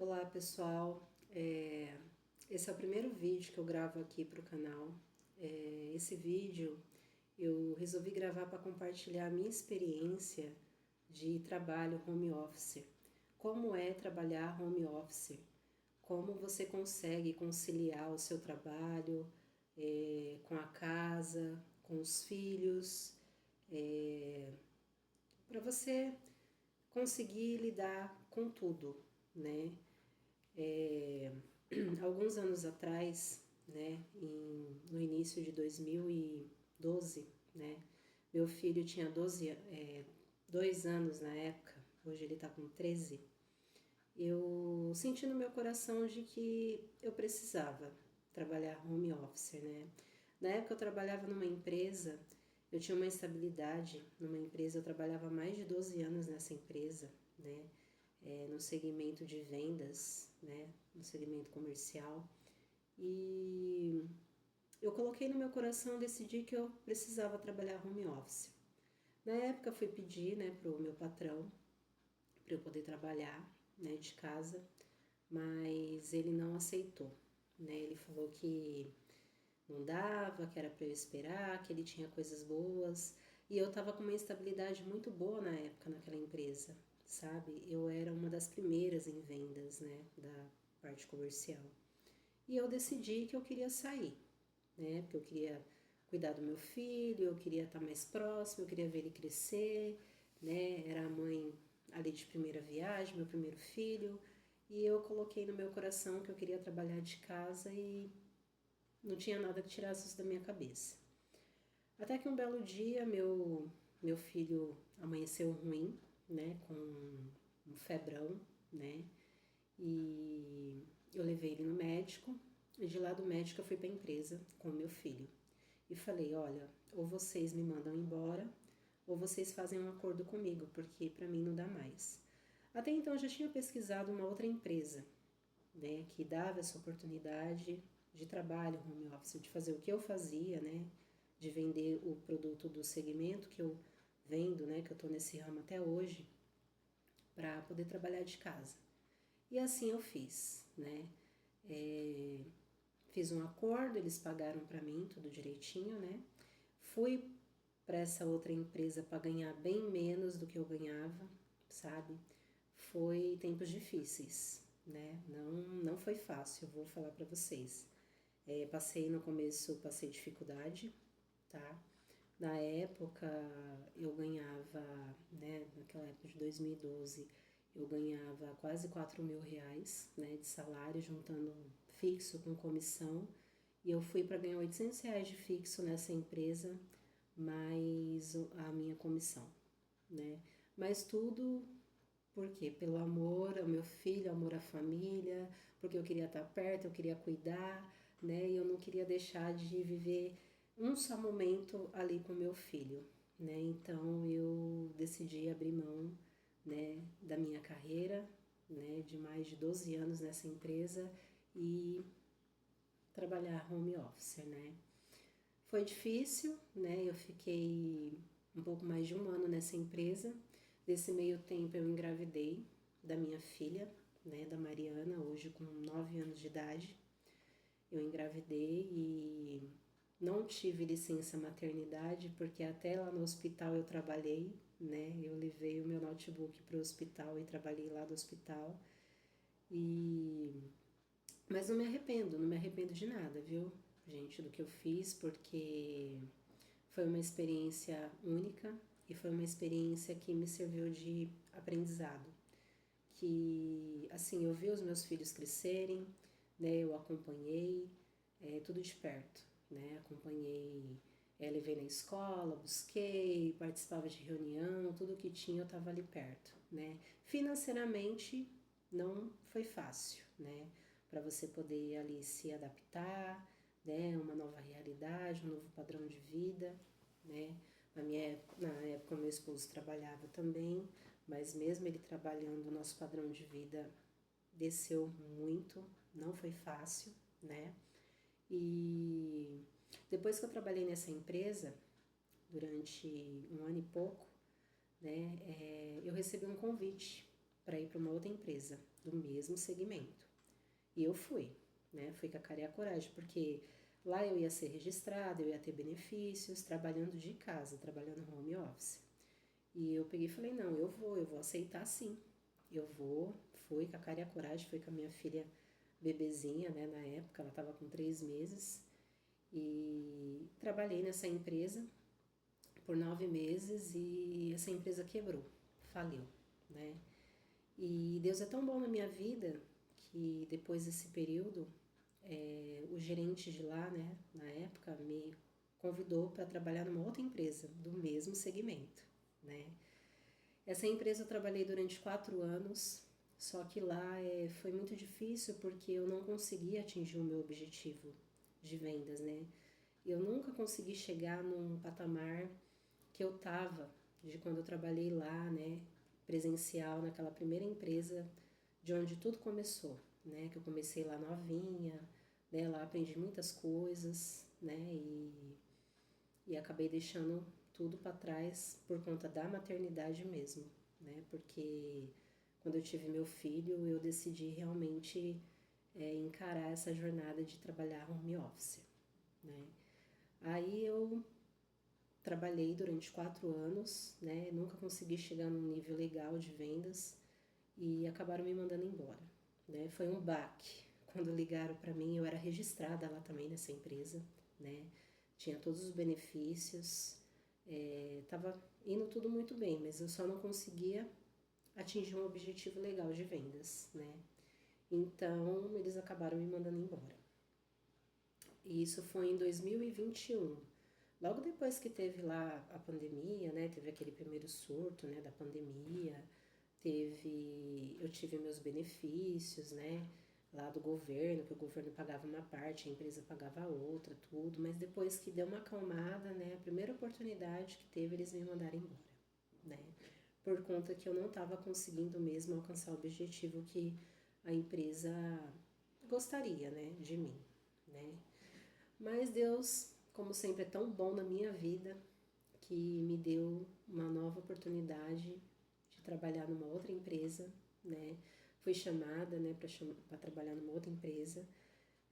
Olá pessoal, esse é o primeiro vídeo que eu gravo aqui para o canal. Esse vídeo eu resolvi gravar para compartilhar a minha experiência de trabalho home office. Como é trabalhar home office? Como você consegue conciliar o seu trabalho com a casa, com os filhos, para você conseguir lidar com tudo, né? É, Alguns anos atrás, né, no início de 2012, né, meu filho tinha 2 anos na época, hoje ele está com 13. Eu senti no meu coração de que eu precisava trabalhar home office, né. Na época eu trabalhava numa empresa, eu tinha uma estabilidade numa empresa, eu trabalhava há mais de 12 anos nessa empresa, né, no segmento de vendas, né, no segmento comercial. E eu coloquei no meu coração, decidi que eu precisava trabalhar home office. Na época fui pedir, né, pro meu patrão para eu poder trabalhar, né, de casa, mas ele não aceitou, né? Ele falou que não dava, que era para eu esperar, que ele tinha coisas boas. E eu estava com uma estabilidade muito boa na época naquela empresa, sabe? Eu era uma das primeiras em vendas, né, da parte comercial. E eu decidi que eu queria sair, né? Porque eu queria cuidar do meu filho, eu queria estar mais próximo, eu queria ver ele crescer, né? Era a mãe ali de primeira viagem, meu primeiro filho. E eu coloquei no meu coração que eu queria trabalhar de casa e não tinha nada que tirasse isso da minha cabeça. Até que um belo dia meu filho amanheceu ruim, né, com um febrão, né, e eu levei ele no médico, e de lá do médico eu fui para a empresa com o meu filho. E falei, olha, ou vocês me mandam embora, ou vocês fazem um acordo comigo, porque para mim não dá mais. Até então eu já tinha pesquisado uma outra empresa, né, que dava essa oportunidade de trabalho home office, de fazer o que eu fazia, né, de vender o produto do segmento que eu vendo, né, que eu estou nesse ramo até hoje, para poder trabalhar de casa. E assim eu fiz, né, fiz um acordo, eles pagaram para mim tudo direitinho, né, fui para essa outra empresa para ganhar bem menos do que eu ganhava, sabe? Foi tempos difíceis, né? Não foi fácil, eu vou falar para vocês. Passei no começo, passei dificuldade, tá? Na época eu ganhava, né? Naquela época de 2012, eu ganhava quase R$ 4.000, né? De salário, juntando fixo com comissão. E eu fui para ganhar R$ 800 de fixo nessa empresa, mais a minha comissão, né? Mas tudo por quê? Pelo amor ao meu filho, amor à família, porque eu queria estar perto, eu queria cuidar, né? E eu não queria deixar de viver um só momento ali com meu filho, né? Então eu decidi abrir mão, né, da minha carreira, né, de mais de 12 anos nessa empresa e trabalhar home office, né? Foi difícil, né? Eu fiquei um pouco mais de um ano nessa empresa. Nesse meio tempo eu engravidei da minha filha, né, da Mariana, hoje com 9 anos de idade. Eu engravidei e não tive licença maternidade, porque até lá no hospital eu trabalhei, né? Eu levei o meu notebook para o hospital e trabalhei lá do hospital. E mas não me arrependo de nada, viu, gente, do que eu fiz, porque foi uma experiência única e foi uma experiência que me serviu de aprendizado. Que, assim, eu vi os meus filhos crescerem, né, eu acompanhei tudo de perto, né, acompanhei, levei na escola, busquei, participava de reunião, tudo que tinha eu estava ali perto, né. Financeiramente não foi fácil, né, para você poder ali se adaptar, né, uma nova realidade, um novo padrão de vida, né. Na época meu esposo trabalhava também, mas mesmo ele trabalhando, o nosso padrão de vida desceu muito, não foi fácil, né? E depois que eu trabalhei nessa empresa, durante um ano e pouco, né, eu recebi um convite para ir para uma outra empresa do mesmo segmento. E eu fui, né? Fui com a cara e a coragem, porque lá eu ia ser registrada, eu ia ter benefícios, trabalhando de casa, trabalhando home office. E eu peguei e falei, não, eu vou aceitar sim. Eu vou, fui com a cara e a coragem, fui com a minha filha bebezinha, né, na época, ela estava com 3 meses. E trabalhei nessa empresa por 9 meses e essa empresa quebrou, faliu, né? E Deus é tão bom na minha vida que depois desse período, o gerente de lá, né, na época, me convidou para trabalhar numa outra empresa do mesmo segmento, né? Essa empresa eu trabalhei durante 4 anos, só que lá foi muito difícil porque eu não conseguia atingir o meu objetivo de vendas, né? Eu nunca consegui chegar num patamar que eu tava de quando eu trabalhei lá, né? Presencial, naquela primeira empresa de onde tudo começou, né? Que eu comecei lá novinha, né? Lá aprendi muitas coisas, né? E acabei deixando tudo para trás por conta da maternidade mesmo, né? Porque quando eu tive meu filho, eu decidi realmente encarar essa jornada de trabalhar home office, né? Aí eu trabalhei durante 4 anos, né? Nunca consegui chegar num nível legal de vendas e acabaram me mandando embora, né? Foi um baque. Quando ligaram para mim, eu era registrada lá também nessa empresa, né? Tinha todos os benefícios, tava indo tudo muito bem, mas eu só não conseguia atingir um objetivo legal de vendas, né? Então, eles acabaram me mandando embora. E isso foi em 2021. Logo depois que teve lá a pandemia, né? Teve aquele primeiro surto, né, da pandemia, eu tive meus benefícios, né? Lá do governo, que o governo pagava uma parte, a empresa pagava a outra, tudo, mas depois que deu uma acalmada, né, a primeira oportunidade que teve, eles me mandaram embora, né, por conta que eu não estava conseguindo mesmo alcançar o objetivo que a empresa gostaria, né, de mim, né, mas Deus, como sempre, é tão bom na minha vida que me deu uma nova oportunidade de trabalhar numa outra empresa, né? Fui chamada, né, para trabalhar numa outra empresa.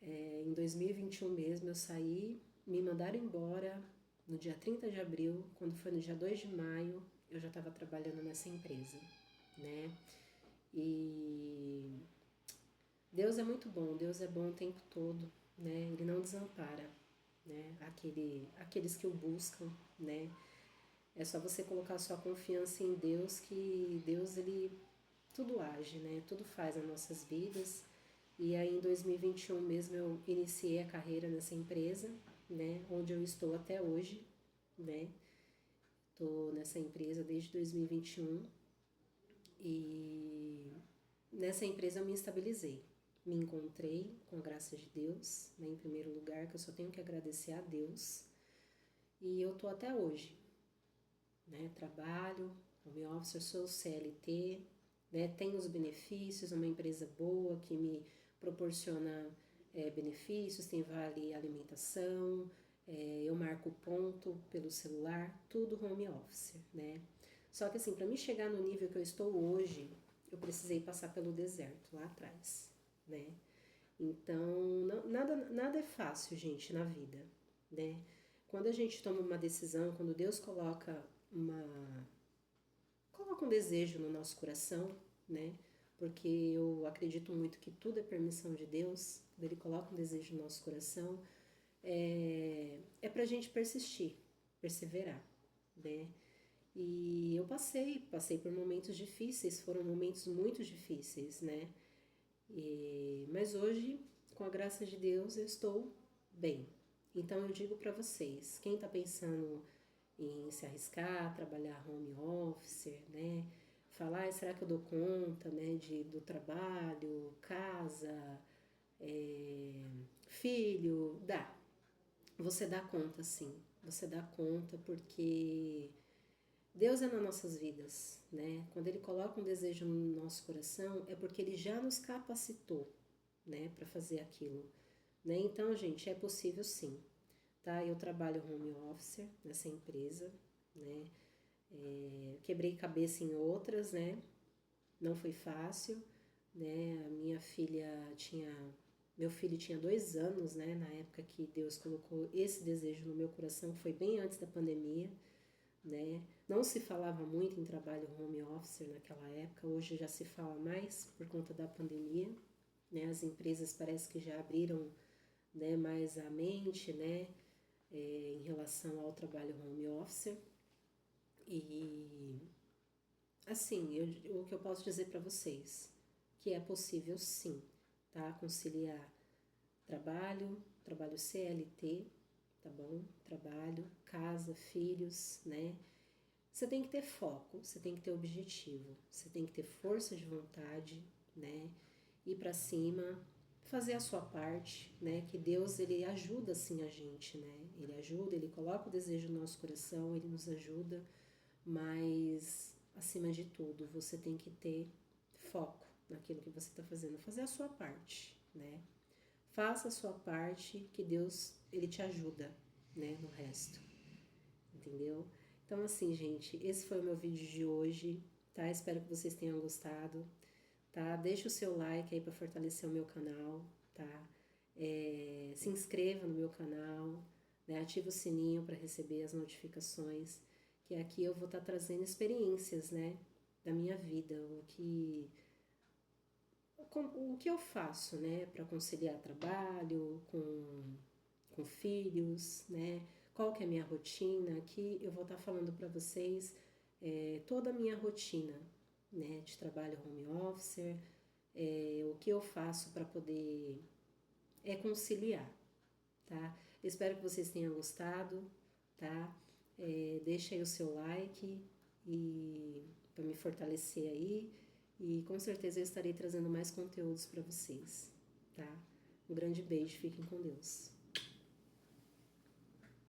Em 2021 mesmo eu saí, me mandaram embora no dia 30 de abril, quando foi no dia 2 de maio, eu já estava trabalhando nessa empresa, né? E Deus é muito bom, Deus é bom o tempo todo, né? Ele não desampara, né? Aqueles que o buscam, né? É só você colocar sua confiança em Deus que Deus, ele tudo age, né? Tudo faz nas nossas vidas. E aí em 2021 mesmo eu iniciei a carreira nessa empresa, né? Onde eu estou até hoje, né? Tô nessa empresa desde 2021 e nessa empresa eu me estabilizei. Me encontrei com a graça de Deus, né? Em primeiro lugar, que eu só tenho que agradecer a Deus. E eu tô até hoje, né? Trabalho, home office, eu sou CLT, né? Tenho os benefícios, uma empresa boa que me proporciona benefícios, tem vale alimentação, eu marco ponto pelo celular, tudo home office, né? Só que assim, para mim chegar no nível que eu estou hoje, eu precisei passar pelo deserto lá atrás, né? Então, nada é fácil, gente, na vida, né? Quando a gente toma uma decisão, quando Deus coloca um desejo no nosso coração, né? Porque eu acredito muito que tudo é permissão de Deus, quando Ele coloca um desejo no nosso coração, é pra gente persistir, perseverar, né? E eu passei por momentos difíceis, foram momentos muito difíceis, né? Mas hoje, com a graça de Deus, eu estou bem. Então eu digo para vocês, quem está pensando em se arriscar, trabalhar home office, né? Falar, será que eu dou conta, né? Do trabalho, casa, filho, dá. Você dá conta, sim. Você dá conta porque Deus é nas nossas vidas, né? Quando Ele coloca um desejo no nosso coração, é porque Ele já nos capacitou, né? Para fazer aquilo, né? Então, gente, é possível sim, tá? Eu trabalho home office nessa empresa, né? Quebrei cabeça em outras, né? não foi fácil, né? Meu filho tinha 2 anos, né? Na época que Deus colocou esse desejo no meu coração, foi bem antes da pandemia, né? Não se falava muito em trabalho home office naquela época, hoje já se fala mais por conta da pandemia, né? As empresas parece que já abriram, né, mais a mente, né, em relação ao trabalho home office. E assim, o que eu posso dizer para vocês, que é possível sim, tá? Conciliar trabalho CLT, tá bom? Trabalho, casa, filhos, né? Você tem que ter foco, você tem que ter objetivo, você tem que ter força de vontade, né? Ir para cima, fazer a sua parte, né? Que Deus, ele ajuda sim a gente, né? Ele ajuda, ele coloca o desejo no nosso coração, ele nos ajuda, mas acima de tudo, você tem que ter foco naquilo que você está fazendo, fazer a sua parte, né? Faça a sua parte, que Deus, ele te ajuda, né, no resto, entendeu? Então, assim, gente, esse foi o meu vídeo de hoje, tá? Espero que vocês tenham gostado, tá? Deixa o seu like aí para fortalecer o meu canal, tá? Se inscreva no meu canal, né? Ativa o sininho para receber as notificações, que aqui eu vou estar trazendo experiências, né, da minha vida, o que eu faço, né, para conciliar trabalho com filhos, né, qual que é a minha rotina. Aqui eu vou estar falando para vocês toda a minha rotina, né, de trabalho home office, o que eu faço para poder conciliar, tá? Espero que vocês tenham gostado, tá? Deixa aí o seu like e para me fortalecer aí, e com certeza eu estarei trazendo mais conteúdos para vocês, tá? Um grande beijo, fiquem com Deus.